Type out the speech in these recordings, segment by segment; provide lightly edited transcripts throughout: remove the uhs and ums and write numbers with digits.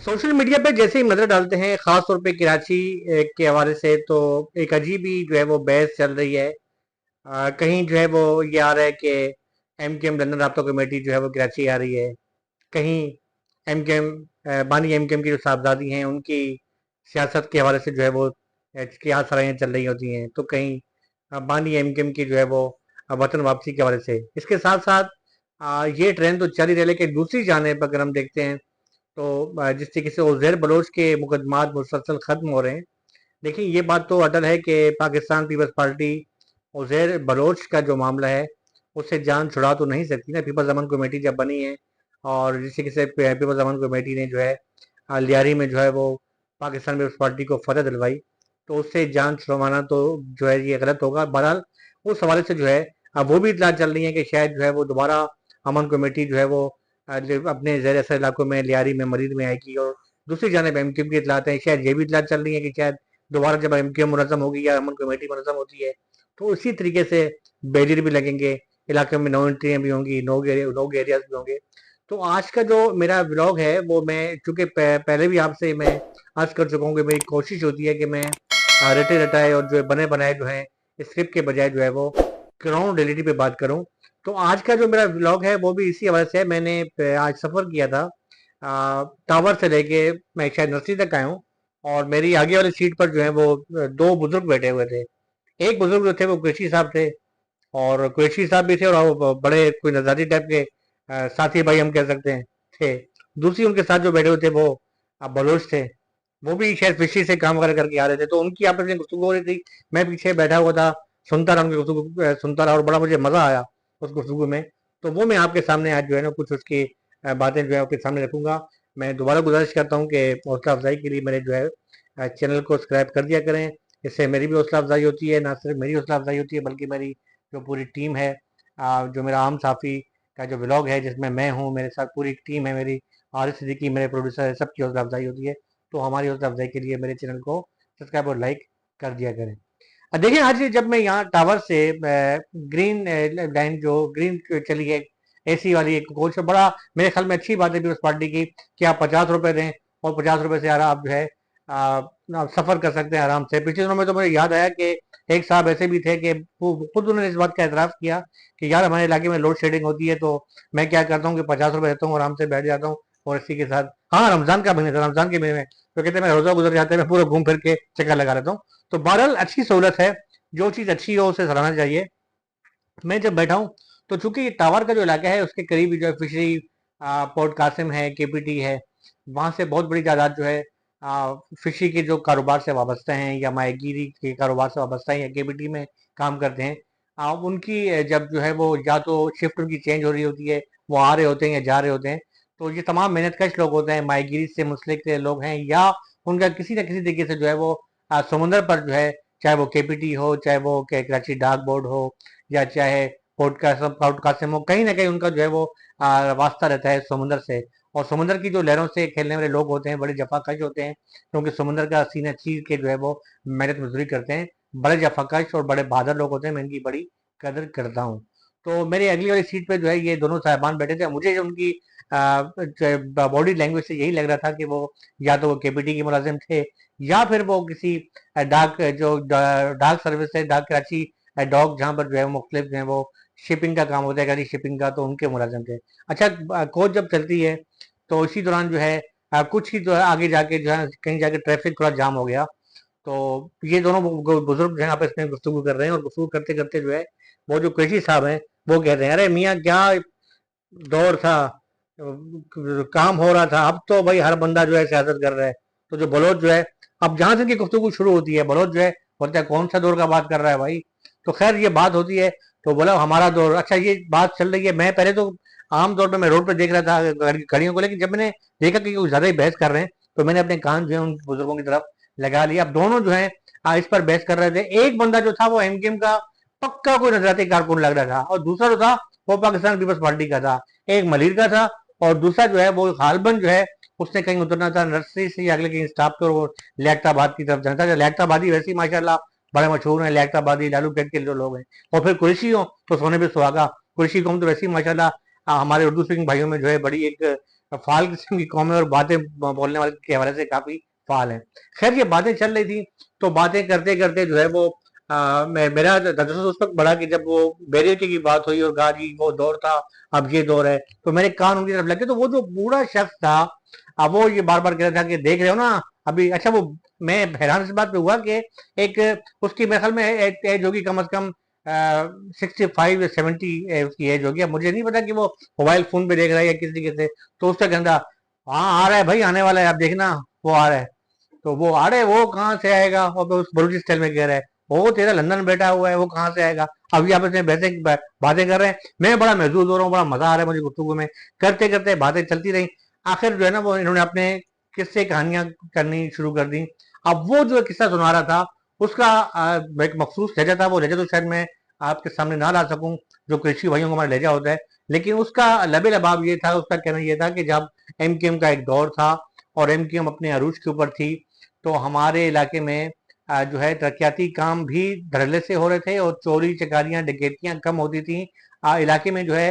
Social media पे जैसे ही नजर डालते हैं खास तौर पे कराची के हवाले से तो एक अजीब ही जो है वो बहस चल रही है। कहीं जो है वो ये आ रहा है कि एमकेएम लंदन राब्ता कमेटी जो है वो कराची आ रही है। कहीं एमकेएम बानी एमकेएम की जो साहबजादी हैं उनकी सियासत के हवाले से जो है वो क्या सराहियाँ चल रही होती हैं। तो कहीं बानी एमकेएम की जो है वो वतन वापसी के हवाले से इसके साथ साथ ये ट्रेंड तो चल ही रहा है, लेकिन दूसरी जानिब अगर हम देखते हैं तो जिस तरीके से उज़ैर बलोच के मुकदमात मुसलसल ख़त्म हो रहे हैं। देखिए ये बात तो अटल है कि पाकिस्तान पीपल्स पार्टी उज़ैर बलोच का जो मामला है उससे जान छुड़ा तो नहीं सकती ना। पीपल्स अमन कमेटी जब बनी है और जिस तरीके से पीपल्स अमन कमेटी ने जो है लियारी में जो है वो पाकिस्तान पीपल्स पार्टी को फतह दिलवाई, तो उससे जान छुड़वाना तो जो है ये गलत होगा। बहरहाल उस हवाले से जो है अब वो भी इतला चल रही है कि शायद जो है वो दोबारा अमन कमेटी जो है वो जो अपने ज़ेर असर इलाकों में लियारी में मरीद में आएगी। और दूसरी जानब एमक्यूएम की इतलात है, शायद ये भी इतलात चल रही है कि शायद दोबारा जब एमक्यूएम मुनज़्ज़म होगी या अमन कमेटी मुनज़्ज़म होती है तो इसी तरीके से बैरियर भी लगेंगे, इलाके में नो एंट्रियाँ भी होंगी, नो एरियाज भी होंगे। तो आज का जो मेरा व्लॉग है वो मैं चूँकि पहले भी आपसे मैं अर्ज़ कर चुका हूँ कि मेरी कोशिश होती है कि मैं रटे रटाए और जो बने बनाए जो है स्क्रिप्ट के बजाय जो है वो ग्राउंड रियलिटी पे बात करूँ। तो आज का जो मेरा व्लॉग है वो भी इसी हवाले से है। मैंने आज सफ़र किया था टावर से लेके मैं शायद नर्सरी तक आया हूँ और मेरी आगे वाली सीट पर जो है वो दो बुजुर्ग बैठे हुए थे। एक बुजुर्ग जो थे वो कुरैशी साहब थे और कुरैशी साहब भी थे और वो बड़े कोई नज़ारी टाइप के साथी भाई हम कह सकते हैं थे। दूसरी उनके साथ जो बैठे हुए थे वो बलोच थे। वो भी शायद फिशी से काम वगैरह करके आ रहे थे, तो उनकी आपस में गुफ्तगू हो रही थी। मैं पीछे बैठा हुआ था, सुनता रहा उनकी गुफ्तगू, सुनता रहा और बड़ा मुझे मज़ा आया उस गुफ्तगू में। तो वो मैं आपके सामने आज जो है ना कुछ उसकी बातें जो है आपके सामने रखूंगा। मैं दोबारा गुजारिश करता हूँ कि हौसला अफजाई के लिए मेरे जो है चैनल को सब्सक्राइब कर दिया करें। इससे मेरी भी हौसला अफजाई होती है, ना सिर्फ मेरी हौसला अफजाई होती है बल्कि मेरी जो पूरी टीम है, जो मेरा आम साफ़ी का जो व्लॉग है जिसमें मैं हूँ, मेरे साथ पूरी टीम है मेरी, आरिफ सिद्दीकी मेरे प्रोड्यूसर है, सबकी हौसला अफजाई होती है। तो हमारी हौसला अफजाई के लिए मेरे चैनल को सब्सक्राइब और लाइक कर दिया करें। देखिए आज जब मैं यहाँ टावर से ग्रीन लाइन जो ग्रीन चली है एसी वाली एक कोच, बड़ा मेरे ख्याल में अच्छी बात है पीपल्स पार्टी की कि आप 50 रुपए दें और 50 रुपए से यार आप जो है आप सफर कर सकते हैं आराम से। पिछले दिनों में तो मुझे याद आया कि एक साहब ऐसे भी थे कि खुद उन्होंने इस बात का एतराफ़ किया कि यार हमारे इलाके में लोड शेडिंग होती है, तो मैं क्या करता हूँ कि 50 रुपए देता हूँ, आराम से बैठ जाता हूँ और इसी के साथ, हाँ रमजान का महीना था, रमजान के महीने में तो कहते हैं मैं रोजा गुजर जाते हैं, मैं पूरा घूम फिर के चक्कर लगा लेता हूँ। तो बहरहाल अच्छी सहूलत है, जो चीज़ अच्छी हो उसे सराहना चाहिए। मैं जब बैठा हूँ तो चूंकि टावर का जो इलाका है उसके करीब ही जो है फिशरी पोर्ट कासिम है, केपीटी है, वहाँ से बहुत बड़ी तादाद जो है फिशरी के जो कारोबार से वाबस्ता हैं या माहीगीरी के कारोबार से वाबस्ता हैं या केपीटी में काम करते हैं, उनकी जब जो है वो या तो शिफ्ट उनकी चेंज हो रही होती है, वो आ रहे होते हैं या जा रहे होते हैं, तो ये तमाम मेहनतकश लोग होते हैं, माहीगीरी से मुंसलिक लोग हैं या उनका किसी न किसी तरीके से जो है वो समुंदर पर जो है, चाहे वो केपीटी हो, चाहे वो कराची डाक बोर्ड हो या चाहे पॉडकास्ट हो, कहीं ना कहीं उनका जो है वो वास्ता रहता है समुंदर से। और समुंदर की जो लहरों से खेलने वाले लोग होते हैं बड़े जफाकश होते हैं, क्योंकि समुंदर का सीना चीर के जो है वो मेहनत मजदूरी करते हैं। बड़े जफाकश और बड़े बहादुर लोग होते हैं, मैं इनकी बड़ी कदर करता हूँ। तो मेरी अगली वाली सीट पे जो है ये दोनों साहबान बैठे थे। मुझे जो उनकी बॉडी लैंग्वेज से यही लग रहा था कि वो या तो वो केपीटी के मुलाजिम थे या फिर वो किसी डाक सर्विस है, डाक कराची डॉग जहाँ पर जो है मुख्तलिफ जो है वो शिपिंग का काम होता है, गाड़ी शिपिंग का, तो उनके मुलाजिम थे। अच्छा, कोच जब चलती है तो इसी दौरान जो है कुछ ही जो है आगे जाके जो है कहीं जाके ट्रैफिक थोड़ा जाम हो गया। तो ये दोनों बुजुर्ग जो है आपस में गुफ्तगू कर रहे हैं और गुफ्तगू करते करते जो है वो जो कृषि साहब हैं वो कह रहे हैं, अरे मियाँ क्या दौर था, काम हो रहा था, अब तो भाई हर बंदा जो है सियासत कर रहा है। तो जो बलोच जो है, अब जहां से इनकी गुफ्तगू शुरू होती है बलोच जो है बोलता है कौन सा दौर का बात कर रहा है भाई। तो खैर ये बात होती है, तो बोला हमारा दौर, अच्छा ये बात चल रही है। मैं पहले तो आम तौर पर मैं रोड पे देख रहा था गाड़ियों को, लेकिन जब मैंने देखा कि कुछ ज्यादा ही बहस कर रहे हैं तो मैंने अपने कान जो है उन बुजुर्गों की तरफ लगा लिया। अब दोनों जो है इस पर बहस कर रहे थे। एक बंदा जो था वो एमकेएम का पक्का कोई नजराती कारकुन लग रहा था और दूसरा जो था वो पाकिस्तान पीपल्स पार्टी का था। एक मलिर का था और दूसरा जो है वो गालबन जो है उसने कहीं उतरना था नर्सरी से या अगले कहीं स्टॉप पे, वो लियाकताबाद की तरफ जाना था। लियाकताबादी वैसे ही माशाल्लाह बड़े मशहूर हैं, लियाकताबादी लालू कैंट के जो लोग हैं। और फिर कुरैशी हो तो सोने पे सुहागा, कुरैशी कौम तो वैसे ही माशाल्लाह हमारे उर्दू स्पीकिंग भाइयों में जो है बड़ी एक फाल किस्म की कौम है और बातें बोलने वाले के हवाले से काफी फाल है। खैर ये बातें चल रही थी, तो बातें करते करते जो है वो मेरा तजस्सुस उस वक्त बढ़ा कि जब वो बैरियर की बात हुई और कहा जी वो दौर था, अब ये दौर है, तो मेरे कान उनकी तरफ लगे। तो वो जो बूढ़ा शख्स था, अब वो ये बार बार कह रहा था कि देख रहे हो ना अभी। अच्छा वो, मैं हैरान इस बात पे हुआ कि एक उसकी मेरे ख्याल में एज होगी कम से कम 65 या 70 उसकी एज होगी। अब मुझे नहीं पता कि वो मोबाइल फोन पे देख रहा है या किस तरीके से। तो उसका कहना, हाँ आ रहा है भाई, आने वाला है, आप देखना वो आ रहा है। तो वो आ रहे, वो कहाँ से आएगा? और तो उस बलूची स्टाइल में कह रहा है, वो तेरा लंदन बैठा हुआ है, वो कहाँ से आएगा? अभी आपस में बातें कर रहे हैं, मैं बड़ा महसूस हो रहा हूँ, बड़ा मजा आ रहा है मुझे गुफ्तगू में। करते करते बातें चलती रही, आखिर जो है ना वो इन्होंने अपने किस्से कहानियां करनी शुरू कर दी। अब वो जो किस्सा सुना रहा था उसका एक मखसूस लहजा था, वो लहजा तो शायद मैं आपके सामने ना ला सकूं, जो कृषि भाइयों का हमारा लहजा होता है। लेकिन उसका लबे लबाब ये था, उसका कहना ये था कि जब एमकेएम का एक दौर था और एमकेएम अपने अरूज के ऊपर थी, तो हमारे इलाके में जो है तरक्याती काम भी धड़ल्ले से हो रहे थे और चोरी चकारियां डकैतियां कम होती थी। इलाके में जो है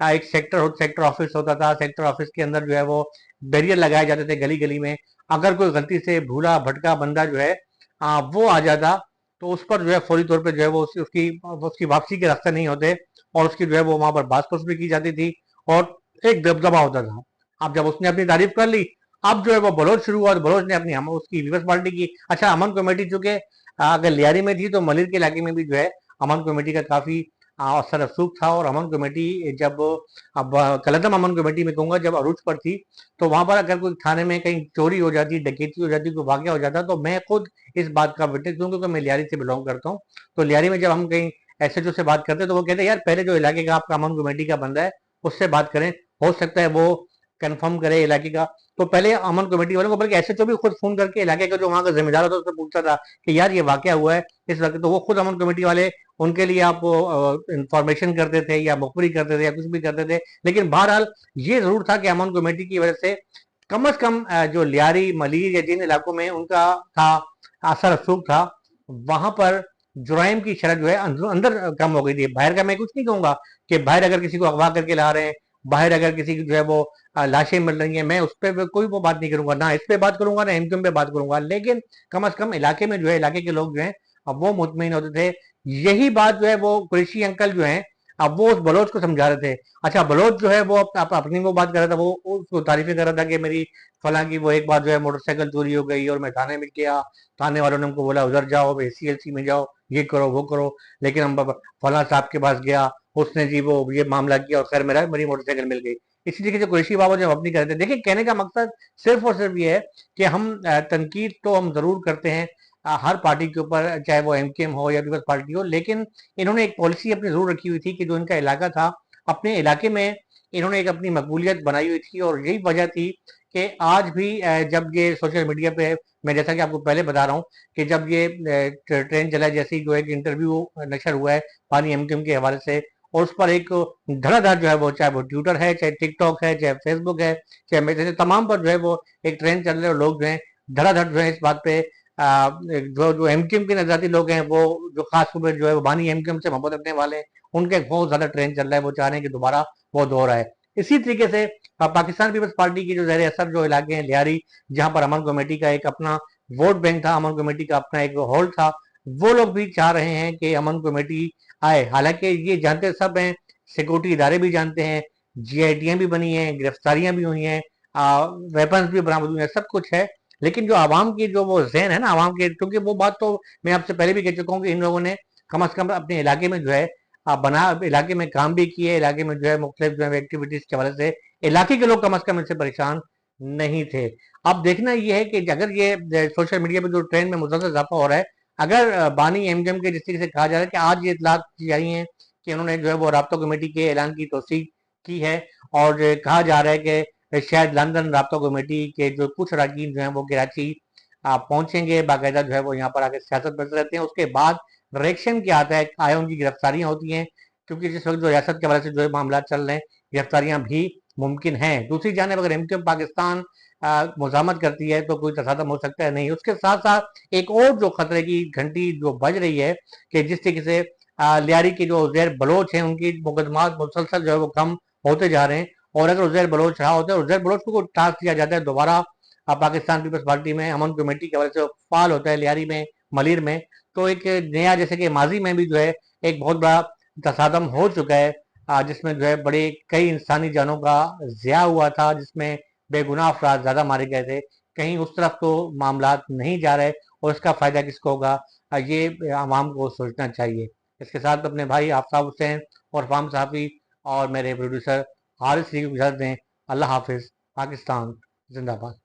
एक सेक्टर ऑफिस होता था, सेक्टर ऑफिस के अंदर जो है वो बैरियर लगाए जाते थे गली गली में। अगर कोई गलती से भूला भटका बंदा जो है वो आ जाता, तो उस पर जो है फौरी तौर पे जो है वो उसकी वापसी के रास्ते नहीं होते, और उसकी जो है वो वहां पर बात पस भी की जाती थी और एक दबदबा होता था। अब जब उसने अपनी तारीफ कर ली, अब जो है वो बलोच शुरू हुआ, तो बलोच ने अपनी हम उसकी पीपल्स पार्टी की। अच्छा अमन कमेटी चूंकि अगर लियारी में थी, तो मलिर के इलाके में भी जो है अमन कमेटी का काफी असर रसूख था। और अमन कमेटी जब, अब कलदम अमन कमेटी में कहूंगा, जब अरूज पर थी, तो वहां पर अगर कोई थाने में कहीं चोरी हो जाती, डकैती हो जाती, कोई वाकया हो जाता, तो मैं खुद इस बात का विटनेस दूं, क्योंकि मैं लियारी से बिलोंग करता हूँ। तो लियारी में जब हम कहीं एसएचओ से बात करते, तो वो कहते यार पहले जो इलाके का आपका अमन कमेटी का बंदा है उससे बात करें, हो सकता है वो कंफर्म करे इलाके का। तो पहले अमन कमेटी वालों को, बल्कि एसएचओ भी खुद फोन करके इलाके का जो वहां का जिम्मेदार होता, उससे पूछता था कि यार ये वाकया हुआ है इस वक्त। तो वो खुद अमन कमेटी वाले उनके लिए आप इंफॉर्मेशन करते थे या मुखबरी करते थे या कुछ भी करते थे। लेकिन बहरहाल ये जरूर था कि अमन कमेटी की वजह से कम से कम जो लियारी मलीर या जिन इलाकों में उनका था असर रसूख था, वहां पर जुराइम की शरह जो है अंदर अंदर कम हो गई थी। बाहर का मैं कुछ नहीं कहूंगा कि बाहर अगर किसी को अगवा करके ला रहे हैं, बाहर अगर किसी की जो है वो लाशें मिल रही हैं, मैं उस पर कोई वो बात नहीं करूंगा, ना इस पे बात करूंगा ना एमक्यूएम पे बात करूंगा। लेकिन कम से कम इलाके में जो है, इलाके के लोग जो है अब वो मुतमईन होते थे। यही बात जो है वो कुरैशी अंकल जो है अब वो उस बलोच को समझा रहे थे। अच्छा बलोच जो है वो अपनी वो बात कर रहा था, वो उसको तारीफें कर रहा था कि मेरी फला की वो एक बार जो है मोटरसाइकिल चोरी हो गई और मैं थाने में गया, थाने वालों ने हमको बोला उधर जाओ, सीएलसी में जाओ, ये करो वो करो। लेकिन हम फला साहब के पास गया, उसने जी वो ये मामला किया और खैर मेरी मोटरसाइकिल मिल गई। इसी तरीके से कुरैशी बाबा जो अपनी करते हैं। देखिए कहने का मकसद सिर्फ और सिर्फ ये है कि हम तनकीद तो हम जरूर करते हैं हर पार्टी के ऊपर, चाहे वो एमकेएम हो या पीपल्स पार्टी हो। लेकिन इन्होंने एक पॉलिसी अपनी जरूर रखी हुई थी कि जो इनका इलाका था, अपने इलाके में इन्होंने एक अपनी मकबूलियत बनाई हुई थी। और यही वजह थी कि आज भी जब ये सोशल मीडिया पे, मैं जैसा कि आपको पहले बता रहा हूँ कि जब ये ट्रेन चला, जैसे ही जो एक इंटरव्यू नशर हुआ है पानी एमकेएम के हवाले से, और उस पर एक धड़ाधड़ जो है वो, चाहे वो ट्विटर है, चाहे टिकटॉक है, चाहे फेसबुक है, चाहे मैसेज, तमाम पर जो है वो एक ट्रेन चल रहे और लोग जो है धड़ाधड़ जो है इस बात पे जो जो एमकेएम के नजराती लोग हैं, वो जो खास तौर पर जो है वो बानी एमकेएम से मोहब्बत रखने वाले हैं, उनका एक बहुत ज्यादा ट्रेंड चल रहा है, वो चाह रहे हैं कि दोबारा वो दौर आए। इसी तरीके से पाकिस्तान पीपल्स पार्टी की जो ज़ेर असर जो इलाके हैं लियारी, जहां पर अमन कमेटी का एक अपना वोट बैंक था, अमन कमेटी का अपना एक हॉल था, वो लोग भी चाह रहे हैं कि अमन कमेटी आए। हालांकि ये जानते सब हैं, सिक्योरिटी इदारे भी जानते हैं, जीआईटियां भी बनी हैं, गिरफ्तारियां भी हुई हैं, वेपन्स भी बरामद हुए हैं, सब कुछ है। लेकिन जो आवाम की जो वो जहन है ना आवाम के, क्योंकि वो बात तो मैं आपसे पहले भी कह चुका हूँ कि इन लोगों ने कम से कम अपने इलाके में जो है बना, इलाके में काम भी किए, इलाके में जो है मुख्तलिफ जो है एक्टिविटीज के वजह से इलाके के लोग कम से कम इससे परेशान नहीं थे। अब देखना यह है कि अगर ये सोशल मीडिया पे जो ट्रेंड में मुसलसल इजाफा हो रहा है, अगर बानी एमकेएम के जिस तरीके से कहा जा रहा है कि आज ये इतलात आई है कि उन्होंने जो है वो राब्ता कमेटी के ऐलान की तौसीक की है, और कहा जा रहा है कि शायद लंदन राब्ता कमेटी के जो कुछ अरकान जो है वो कराची पहुंचेंगे, बाकायदा जो है वो यहाँ पर आके सियासत करते रहते हैं। उसके बाद रिएक्शन क्या आता है, आया उनकी गिरफ्तारियां होती हैं, क्योंकि जिस वक्त जो रियासत के वजह से जो है मामला चल रहे हैं, गिरफ्तारियां भी मुमकिन हैं। दूसरी जानब अगर एमकेएम पाकिस्तान मुजामत करती है तो कोई तसादम हो सकता है नहीं। उसके साथ साथ एक और जो खतरे की घंटी जो बज रही है कि जिस तरीके से लियारी के जो जैर बलोच हैं उनकी मुकदमात मुसलसल जो है वो कम होते जा रहे हैं, और अगर उज़ैर बलोच रहा होता है, उज़ैर बलोच को टास्क दिया जाता है दोबारा पाकिस्तान पीपल्स पार्टी में अमन कमेटी की वजह से फाल होता है लियारी में, मलिर में, तो एक नया, जैसे कि माजी में भी जो है एक बहुत बड़ा तसादम हो चुका है, जिसमें जो है बड़े कई इंसानी जानों का ज़िया हुआ था, जिसमें बेगुनाह अफराद ज़्यादा मारे गए थे। कहीं उस तरफ तो मामला नहीं जा रहे और इसका फ़ायदा किसको होगा, ये आवाम को सोचना चाहिए। इसके साथ अपने भाई आफ्ताब हुसैन और फाम साफ़ी और मेरे प्रोड्यूसर हारिस की गुजारिश दें। अल्लाह हाफिज़। पाकिस्तान जिंदाबाद।